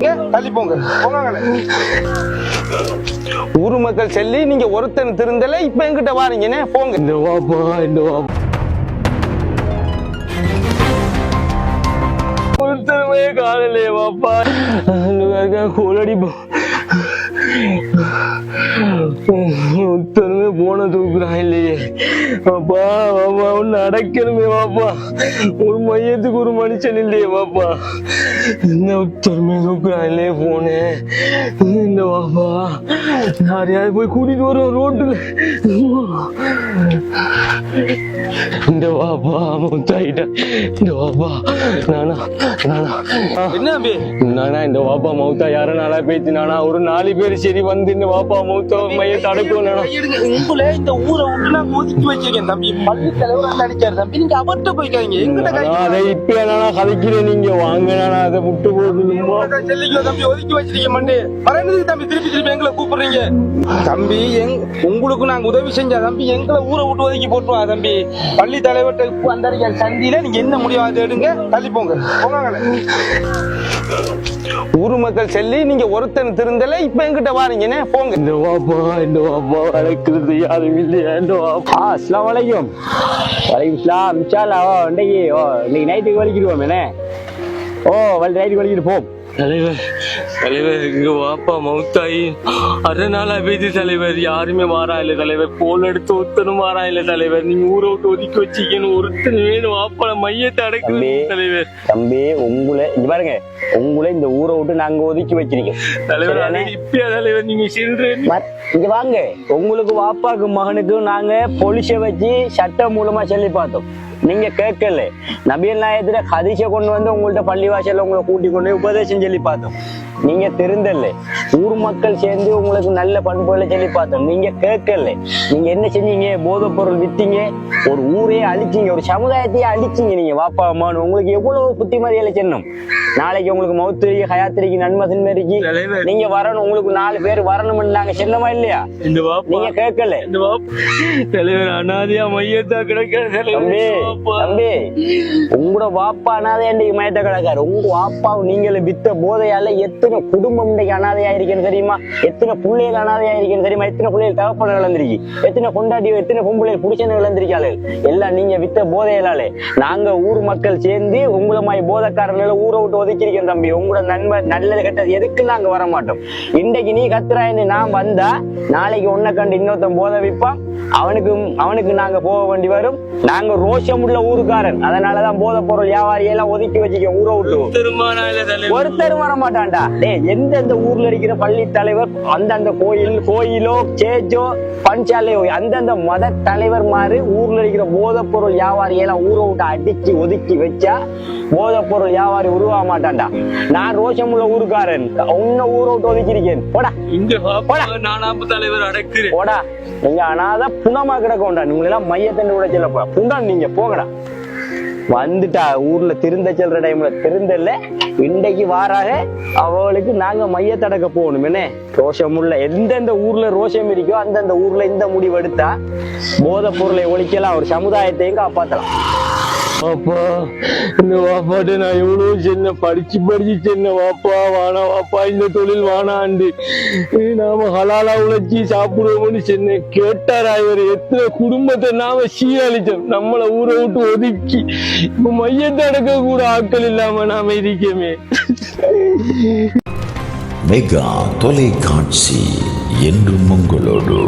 தள்ளி போங்க. ஊரு மக்கள் சொல்லி நீங்க ஒருத்தன் திருந்தல, இப்ப என்கிட்ட வாரீங்கன்னு போங்க. இந்த வாப்பா இந்த வாப்பா ஒருத்தருமே காணலையே வாப்பா. கோலடி ஒருத்தருமே போன தூக்குறான் இல்லையே வாப்பா. வாப்பா ஒன்னு அடைக்கணுமே வாப்பா. ஒரு மையத்துக்கு ஒரு மனுஷன் இல்லையே வாப்பா. இந்த ஒருத்தருமே தூக்குறான் இல்லையே போனே. இந்த வாப்பா யாரையாவது போய் கூட்டிட்டு வரோம் ரோட்டுல. இந்த வாப்பா மௌத்தாயிட்டேன். இந்த வாப்பா நானா என்ன நானா இந்த வாப்பா மௌத்தா யார நாளா பேச்சு நானா ஒரு 4 பேர் சரி வந்து இந்த வாப்பா மௌத்தா மையத்தை அடக்கும். உங்களே இந்த ஊரை விட்டு நான் ஒதுக்கி வச்சிருக்கேன் தம்பி. பள்ளி தலைவர் அடிச்சாரு தம்பி. நீங்க அவர்கிட்ட போய்க்காதீங்க. அதை இப்ப நானா கதைக்கிறேன். நீங்க வாங்க நானா அதை விட்டு போகுது தம்பி. ஒதுக்கி வச்சிருக்கேன் மண்டே பறந்ததுக்கு தம்பி. திருப்பி திருப்பி எங்களை கூப்பிடுறீங்க தம்பி. உங்களுக்கு நாங்க உதவி செஞ்சா தம்பி எங்களை ஊரை விட்டு ஒதுக்கி போட்டுவா தம்பி. பள்ளி தலைவர்கிட்ட அந்த சந்தியில நீங்க என்ன முடியாது எடுங்க. தள்ளி போங்க. ஊரு மக்கள் சொல்லி நீங்க ஒருத்தன் திருந்தல, இப்ப என்கிட்ட வாரீங்கன்னு போங்க. இந்த வாப்பா இந்த வாப்பா அழைக்கிறது யாரும் இல்லையா. இந்த வாப்பா அஸ்ஸலாமு அலைக்கும். வலைக்கும் சலாம். இன்ஷால்லா இன்னைக்கு நைட்டுக்கு வலிக்கிடுவோம் என்ன. நைட்டுக்கு வலிக்கிட்டு போம். தலைவர் தலைவர் இங்க வாப்பா மௌத்தாயி அரை நாளா பேசி தலைவர். யாருமே வாரா இல்ல தலைவர். போல் எடுத்து ஒருத்தனும் வாரா இல்ல தலைவர். நீங்க ஊரை விட்டு ஒதுக்கி வச்சிக்கணும். ஒருத்தன் வேணும் வாப்பா மையத்தை அடைக்கணும் தலைவர். தம்பி உங்களை இங்க பாருங்க, உங்களை இந்த ஊரை விட்டு நாங்க ஒதுக்கி வச்சிருக்கோம் தலைவர். இப்பயா தலைவர் நீங்க சொல்றீங்க. இங்க வாங்க, உங்களுக்கு வாப்பாக்கு மகனுக்கும் நாங்க பொலிச வச்சு சட்டம் மூலமா சொல்லி பார்த்தோம். நீங்க கேட்கல. நபியல் நாயத்துல ஹதீஸை கொண்டு வந்து உங்கள்ட்ட பள்ளி வாசல்ல உங்களை கூட்டி கொண்டு போய் உபதேசம் சொல்லி பார்த்தோம். நீங்க தெரிந்தல்ல. ஊர் மக்கள் சேர்ந்து உங்களுக்கு நல்ல பண்புகளை சொல்லி பார்த்தோம். நீங்க கேட்கல. நீங்க என்ன செஞ்சீங்க? போதைப் பொருள் வித்தீங்க. ஒரு ஊரையே அழிச்சீங்க. ஒரு சமுதாயத்தையே அழிச்சீங்க. நீங்க வாப்பா அம்மானு உங்களுக்கு எவ்வளவு புத்திமதிகளை சென்னும். நாளைக்கு உங்களுக்கு மௌத்திரிக்கு ஹயாத்திரிக்கு நன்மை தின்மரிக்கு நீங்க வரணும். உங்களுக்கு 4 பேர் வரணும்னு நாங்க செல்லமா இல்லையா? நீங்க கேட்கல. தலைவர் அனாதையா மையத்தா கிடக்க. தம்பி உங்களோட வாப்பா அனாதையா இன்னைக்கு மையத்தை கிடக்காரு. உங்க வாப்பா நீங்கள வித்த போதையால எத்தனை குடும்பம் இன்னைக்கு அனாதையா இருக்கேன்னு தெரியுமா? எத்தனை பிள்ளைகள் அனாதையா இருக்கேன்னு தெரியுமா? எத்தனை பிள்ளைகள் தகப்பன இழந்திருக்கு. எத்தனை கொண்டாடியோ எத்தனை பொம்பளை புடிச்சனை இழந்திருக்காளு. எல்லாம் நீங்க வித்த போதையாலே. நாங்க ஊர் மக்கள் சேர்ந்து உங்களை மாதிரி போதைக்காரர்களை ஊரை விட்டு ஒதுக்கிருக்கேன் தம்பி. உங்களோட நன்மை நல்லது கெட்டது எதுக்கு நாங்க வர மாட்டோம். இன்றைக்கு நீ கத்துறாயின்னு நான் வந்தா நாளைக்கு உன்னை கண்டு இன்னொருத்தன் போதை விற்பான். அவனுக்கு நாங்க போக வேண்டி வரும். நாங்க ரோஷமுள்ள ஊருக்காரன். அதனாலதான் போதை பொருள் வியாபாரியெல்லாம் ஒதுக்கி வச்சுக்க ஊரை விட்டு. ஒருத்தரும் வர மாட்டான்டா. எந்தெந்த ஊர்ல இருக்கிற பள்ளி தலைவர் அந்தந்த கோயிலோ சேச்சோ பஞ்சாலையோ அந்தந்த மத தலைவர் மாதிரி ஊர்ல இருக்கிற போதை பொருள் வியாபாரியெல்லாம் ஊரை விட்டு அடிச்சு ஒதுக்கி வச்சா போதை பொருள் வியாபாரி உருவாக மாட்டான்டா. நான் ரோஷமுள்ள ஊருக்காரன். உன்ன ஊரை விட்டு ஒதுக்கிருக்கேன். போடா தலைவர் அடக்குறேன். போடா. நீங்க அனாத புனமா கிடக்க வேண்டாம். நீங்களெல்லாம் மையத்தண்டு கூட சொல்ல போறா புண்டா. நீங்க போகடா. வந்துட்டா ஊர்ல திருந்த செல்ற டைம்ல திருந்தல்ல. இன்றைக்கு வாராக அவளுக்கு நாங்க மையத்தடக்க போகணும். என்ன ரோஷமுள்ள எந்தெந்த ஊர்ல ரோஷம் இருக்கோ அந்தந்த ஊர்ல இந்த முடிவு எடுத்தா போதை பொருளை ஒழிக்கலாம். ஒரு சமுதாயத்தையும் காப்பாத்தலாம். வாப்பா இந்த வாப்பாட்டு நான் எவ்வளவு சின்ன படிச்சு சின்ன வாப்பா வானா வாப்பா இந்த தொழில் வானாண்டு நாம ஹலாலா உழைச்சி சாப்பிடுவோம்னு சின்ன கேட்டாரா. இவர் எத்தனை குடும்பத்தை நாம சீரழிச்சோம். நம்மளை ஊரை விட்டு ஒதுக்கி இப்ப மையத்தை அடக்க கூட ஆட்கள் இல்லாம நாம இருக்கமே. மெகா தொலைக்காட்சி என்றும் உங்களோடு.